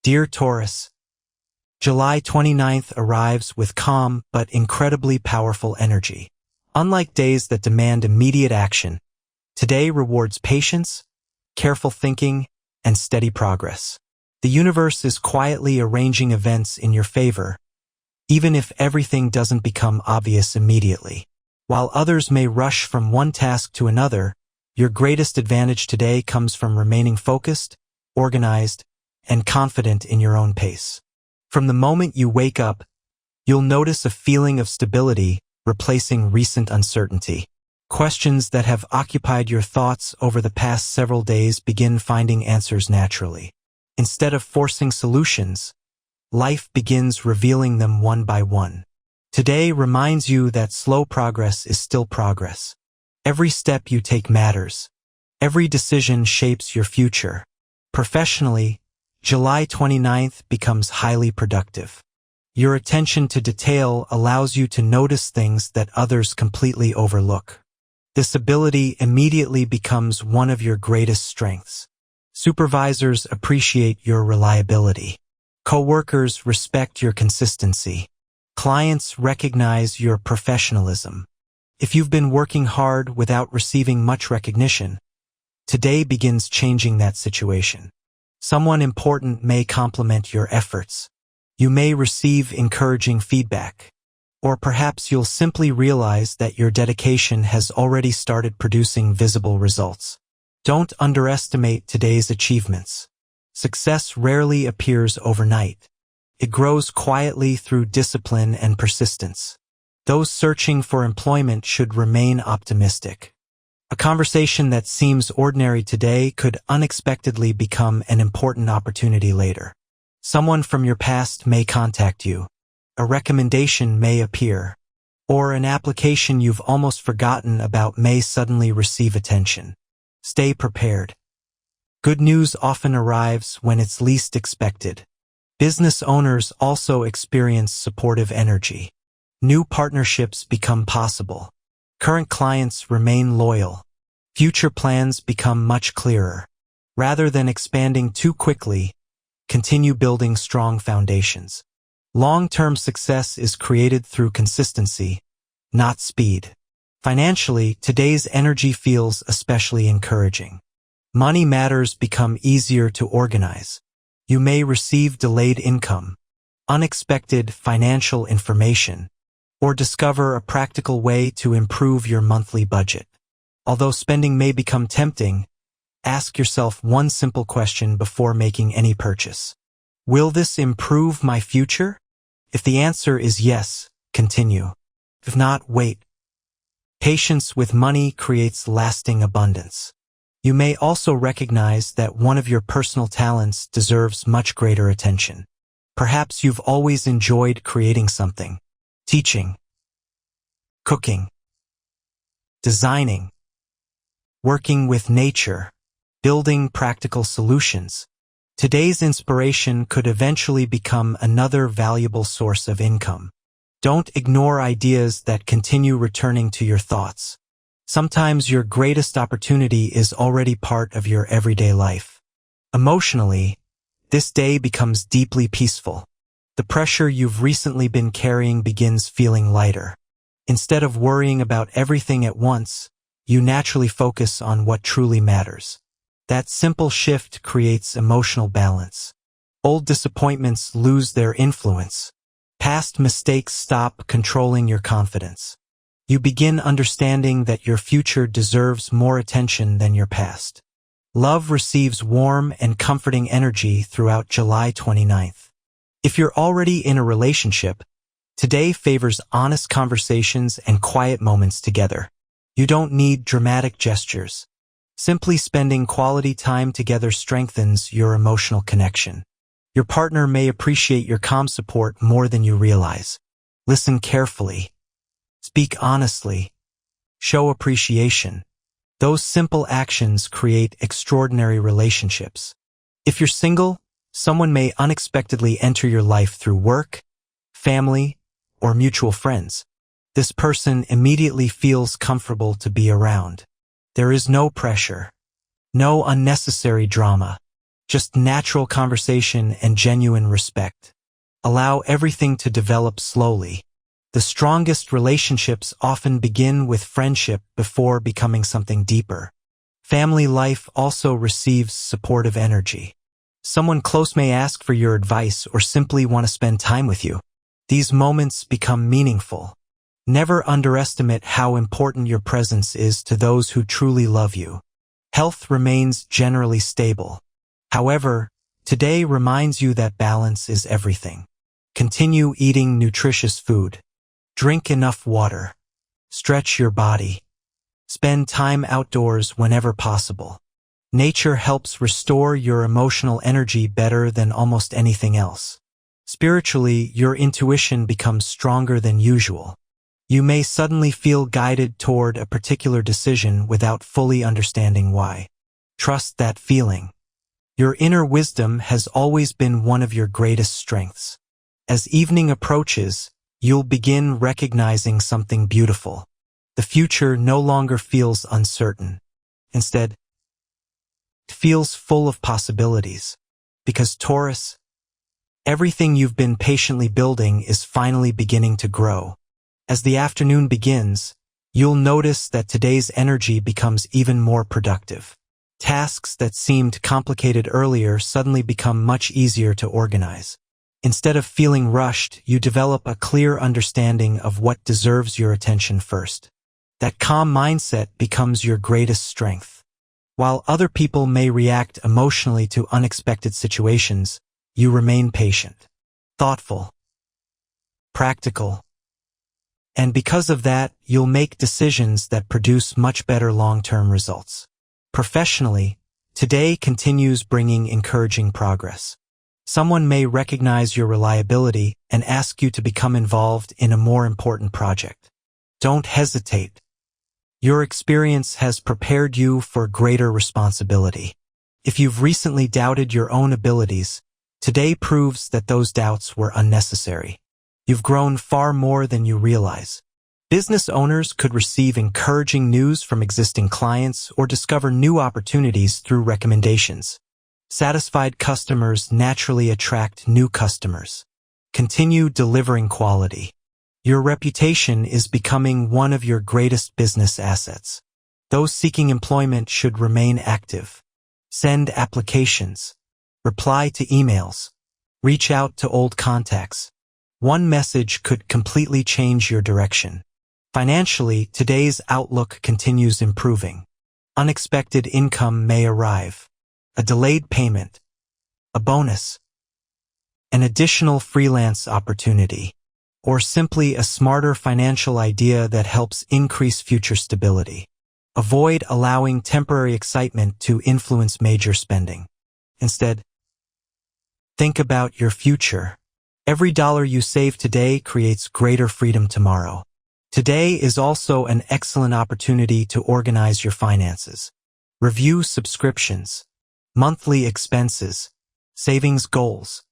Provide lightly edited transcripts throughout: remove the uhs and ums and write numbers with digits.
Dear Taurus, July 29th arrives with calm but incredibly powerful energy. Unlike days that demand immediate action, today rewards patience, careful thinking, and steady progress. The universe is quietly arranging events in your favor, even if everything doesn't become obvious immediately. While others may rush from one task to another, your greatest advantage today comes from remaining focused, organized, and confident in your own pace. From the moment you wake up, you'll notice a feeling of stability replacing recent uncertainty. Questions that have occupied your thoughts over the past several days begin finding answers naturally. Instead of forcing solutions, life begins revealing them one by one. Today reminds you that slow progress is still progress. Every step you take matters. Every decision shapes your future. Professionally, July 29th becomes highly productive. Your attention to detail allows you to notice things that others completely overlook. This ability immediately becomes one of your greatest strengths. Supervisors appreciate your reliability. Coworkers respect your consistency. Clients recognize your professionalism. If you've been working hard without receiving much recognition, today begins changing that situation. Someone important may compliment your efforts. You may receive encouraging feedback. Or perhaps you'll simply realize that your dedication has already started producing visible results. Don't underestimate today's achievements. Success rarely appears overnight. It grows quietly through discipline and persistence. Those searching for employment should remain optimistic. A conversation that seems ordinary today could unexpectedly become an important opportunity later. Someone from your past may contact you. A recommendation may appear. Or an application you've almost forgotten about may suddenly receive attention. Stay prepared. Good news often arrives when it's least expected. Business owners also experience supportive energy. New partnerships become possible. Current clients remain loyal. Future plans become much clearer. Rather than expanding too quickly, continue building strong foundations. Long-term success is created through consistency, not speed. Financially, today's energy feels especially encouraging. Money matters become easier to organize. You may receive delayed income, unexpected financial information, or discover a practical way to improve your monthly budget. Although spending may become tempting, ask yourself one simple question before making any purchase. Will this improve my future? If the answer is yes, continue. If not, wait. Patience with money creates lasting abundance. You may also recognize that one of your personal talents deserves much greater attention. Perhaps you've always enjoyed creating something. Teaching, cooking, designing, working with nature, building practical solutions. Today's inspiration could eventually become another valuable source of income. Don't ignore ideas that continue returning to your thoughts. Sometimes your greatest opportunity is already part of your everyday life. Emotionally, this day becomes deeply peaceful. The pressure you've recently been carrying begins feeling lighter. Instead of worrying about everything at once, you naturally focus on what truly matters. That simple shift creates emotional balance. Old disappointments lose their influence. Past mistakes stop controlling your confidence. You begin understanding that your future deserves more attention than your past. Love receives warm and comforting energy throughout July 29th. If you're already in a relationship, today favors honest conversations and quiet moments together. You don't need dramatic gestures. Simply spending quality time together strengthens your emotional connection. Your partner may appreciate your calm support more than you realize. Listen carefully. Speak honestly. Show appreciation. Those simple actions create extraordinary relationships. If you're single, someone may unexpectedly enter your life through work, family, or mutual friends. This person immediately feels comfortable to be around. There is no pressure, no unnecessary drama. Just natural conversation and genuine respect. Allow everything to develop slowly. The strongest relationships often begin with friendship before becoming something deeper. Family life also receives supportive energy. Someone close may ask for your advice or simply want to spend time with you. These moments become meaningful. Never underestimate how important your presence is to those who truly love you. Health remains generally stable. However, today reminds you that balance is everything. Continue eating nutritious food. Drink enough water. Stretch your body. Spend time outdoors whenever possible. Nature helps restore your emotional energy better than almost anything else. Spiritually, your intuition becomes stronger than usual. You may suddenly feel guided toward a particular decision without fully understanding why. Trust that feeling. Your inner wisdom has always been one of your greatest strengths. As evening approaches, you'll begin recognizing something beautiful. The future no longer feels uncertain. Instead, it feels full of possibilities. Because Taurus, everything you've been patiently building is finally beginning to grow. As the afternoon begins, you'll notice that today's energy becomes even more productive. Tasks that seemed complicated earlier suddenly become much easier to organize. Instead of feeling rushed, you develop a clear understanding of what deserves your attention first. That calm mindset becomes your greatest strength. While other people may react emotionally to unexpected situations, you remain patient, thoughtful, practical, and because of that, you'll make decisions that produce much better long-term results. Professionally, today continues bringing encouraging progress. Someone may recognize your reliability and ask you to become involved in a more important project. Don't hesitate. Your experience has prepared you for greater responsibility. If you've recently doubted your own abilities, today proves that those doubts were unnecessary. You've grown far more than you realize. Business owners could receive encouraging news from existing clients or discover new opportunities through recommendations. Satisfied customers naturally attract new customers. Continue delivering quality. Your reputation is becoming one of your greatest business assets. Those seeking employment should remain active. Send applications. Reply to emails. Reach out to old contacts. One message could completely change your direction. Financially, today's outlook continues improving. Unexpected income may arrive. A delayed payment, a bonus, an additional freelance opportunity, or simply a smarter financial idea that helps increase future stability. Avoid allowing temporary excitement to influence major spending. Instead, think about your future. Every dollar you save today creates greater freedom tomorrow. Today is also an excellent opportunity to organize your finances. Review subscriptions, monthly expenses, savings goals,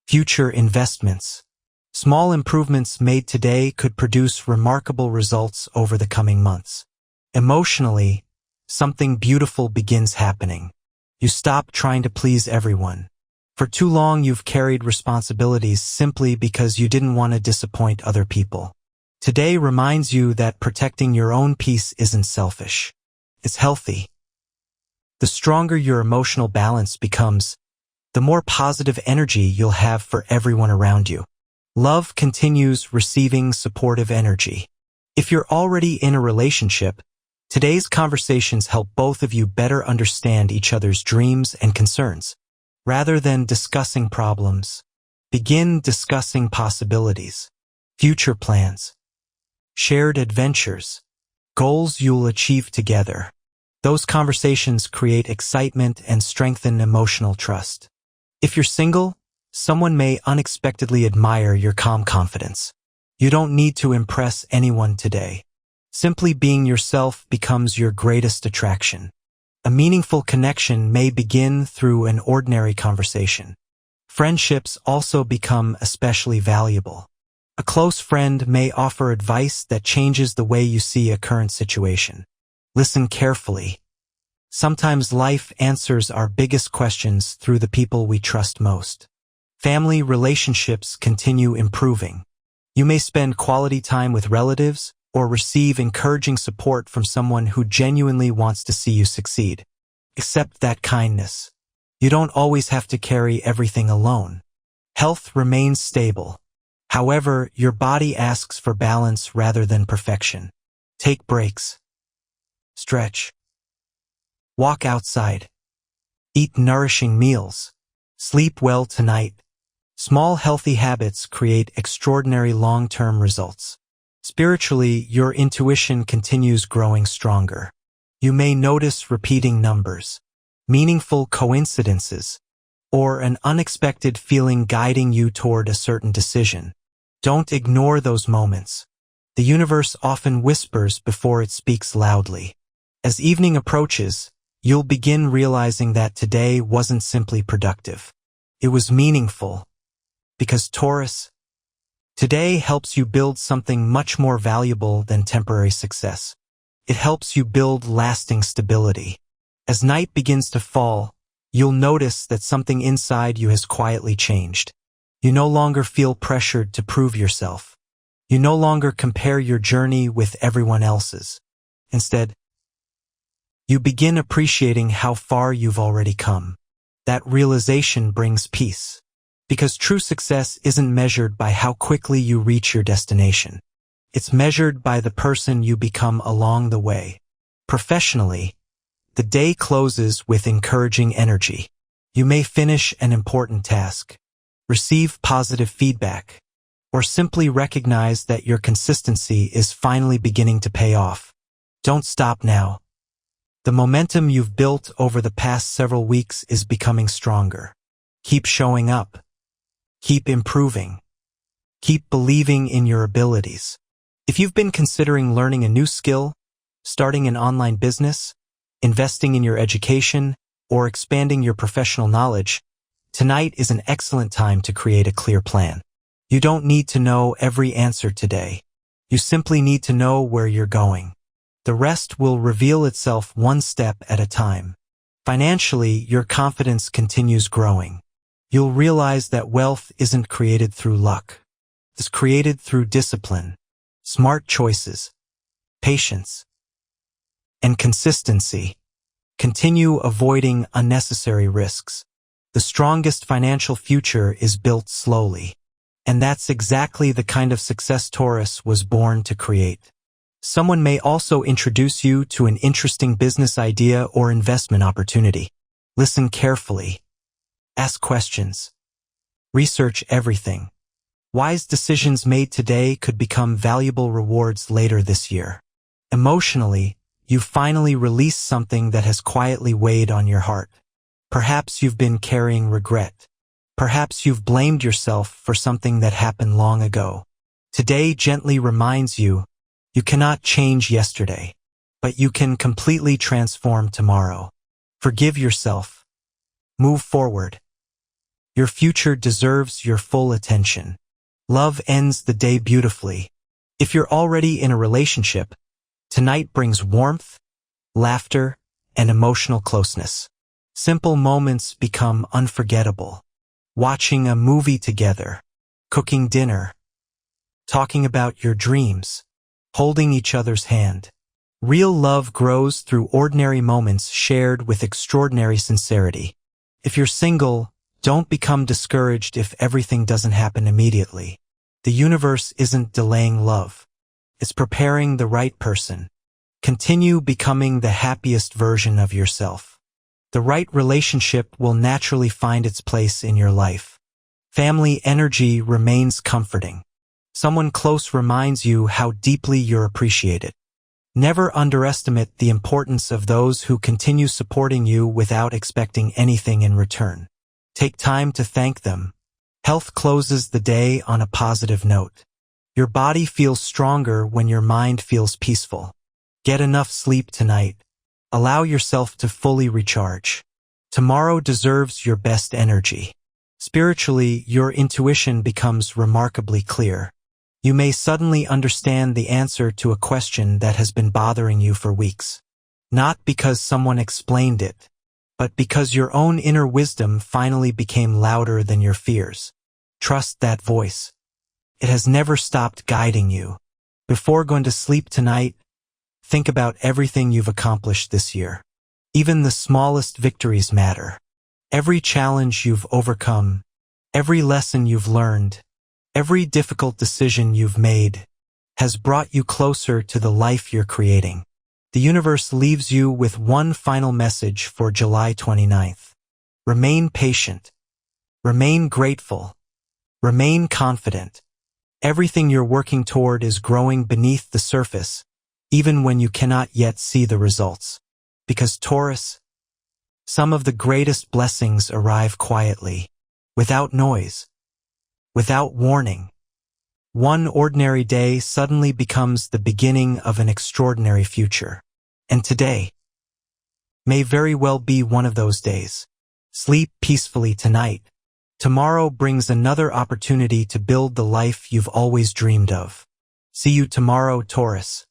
future investments. Small improvements made today could produce remarkable results over the coming months. Emotionally, something beautiful begins happening. You stop trying to please everyone. For too long, you've carried responsibilities simply because you didn't want to disappoint other people. Today reminds you that protecting your own peace isn't selfish. It's healthy. The stronger your emotional balance becomes, the more positive energy you'll have for everyone around you. Love continues receiving supportive energy. If you're already in a relationship, today's conversations help both of you better understand each other's dreams and concerns. Rather than discussing problems, begin discussing possibilities, future plans, shared adventures, goals you'll achieve together. Those conversations create excitement and strengthen emotional trust. If you're single, someone may unexpectedly admire your calm confidence. You don't need to impress anyone today. Simply being yourself becomes your greatest attraction. A meaningful connection may begin through an ordinary conversation. Friendships also become especially valuable. A close friend may offer advice that changes the way you see a current situation. Listen carefully. Sometimes life answers our biggest questions through the people we trust most. Family relationships continue improving. You may spend quality time with relatives or receive encouraging support from someone who genuinely wants to see you succeed. Accept that kindness. You don't always have to carry everything alone. Health remains stable. However, your body asks for balance rather than perfection. Take breaks. Stretch. Walk outside. Eat nourishing meals. Sleep well tonight. Small healthy habits create extraordinary long-term results. Spiritually, your intuition continues growing stronger. You may notice repeating numbers, meaningful coincidences, or an unexpected feeling guiding you toward a certain decision. Don't ignore those moments. The universe often whispers before it speaks loudly. As evening approaches, you'll begin realizing that today wasn't simply productive. It was meaningful. Because Taurus, today helps you build something much more valuable than temporary success. It helps you build lasting stability. As night begins to fall, you'll notice that something inside you has quietly changed. You no longer feel pressured to prove yourself. You no longer compare your journey with everyone else's. Instead, you begin appreciating how far you've already come. That realization brings peace. Because true success isn't measured by how quickly you reach your destination. It's measured by the person you become along the way. Professionally, the day closes with encouraging energy. You may finish an important task, receive positive feedback, or simply recognize that your consistency is finally beginning to pay off. Don't stop now. The momentum you've built over the past several weeks is becoming stronger. Keep showing up. Keep improving. Keep believing in your abilities. If you've been considering learning a new skill, starting an online business, investing in your education, or expanding your professional knowledge, tonight is an excellent time to create a clear plan. You don't need to know every answer today. You simply need to know where you're going. The rest will reveal itself one step at a time. Financially, your confidence continues growing. You'll realize that wealth isn't created through luck. It's created through discipline, smart choices, patience, and consistency. Continue avoiding unnecessary risks. The strongest financial future is built slowly. And that's exactly the kind of success Taurus was born to create. Someone may also introduce you to an interesting business idea or investment opportunity. Listen carefully. Ask questions. Research everything. Wise decisions made today could become valuable rewards later this year. Emotionally, you finally release something that has quietly weighed on your heart. Perhaps you've been carrying regret. Perhaps you've blamed yourself for something that happened long ago. Today gently reminds you, you cannot change yesterday, but you can completely transform tomorrow. Forgive yourself. Move forward. Your future deserves your full attention. Love ends the day beautifully. If you're already in a relationship, tonight brings warmth, laughter, and emotional closeness. Simple moments become unforgettable. Watching a movie together, cooking dinner, talking about your dreams, holding each other's hand. Real love grows through ordinary moments shared with extraordinary sincerity. If you're single, don't become discouraged if everything doesn't happen immediately. The universe isn't delaying love. It's preparing the right person. Continue becoming the happiest version of yourself. The right relationship will naturally find its place in your life. Family energy remains comforting. Someone close reminds you how deeply you're appreciated. Never underestimate the importance of those who continue supporting you without expecting anything in return. Take time to thank them. Health closes the day on a positive note. Your body feels stronger when your mind feels peaceful. Get enough sleep tonight. Allow yourself to fully recharge. Tomorrow deserves your best energy. Spiritually, your intuition becomes remarkably clear. You may suddenly understand the answer to a question that has been bothering you for weeks. Not because someone explained it, but because your own inner wisdom finally became louder than your fears. Trust that voice. It has never stopped guiding you. Before going to sleep tonight, think about everything you've accomplished this year. Even the smallest victories matter. Every challenge you've overcome, every lesson you've learned, every difficult decision you've made has brought you closer to the life you're creating. The universe leaves you with one final message for July 29th. Remain patient. Remain grateful. Remain confident. Everything you're working toward is growing beneath the surface, even when you cannot yet see the results. Because Taurus, some of the greatest blessings arrive quietly, without noise, without warning. One ordinary day suddenly becomes the beginning of an extraordinary future. And today may very well be one of those days. Sleep peacefully tonight. Tomorrow brings another opportunity to build the life you've always dreamed of. See you tomorrow, Taurus.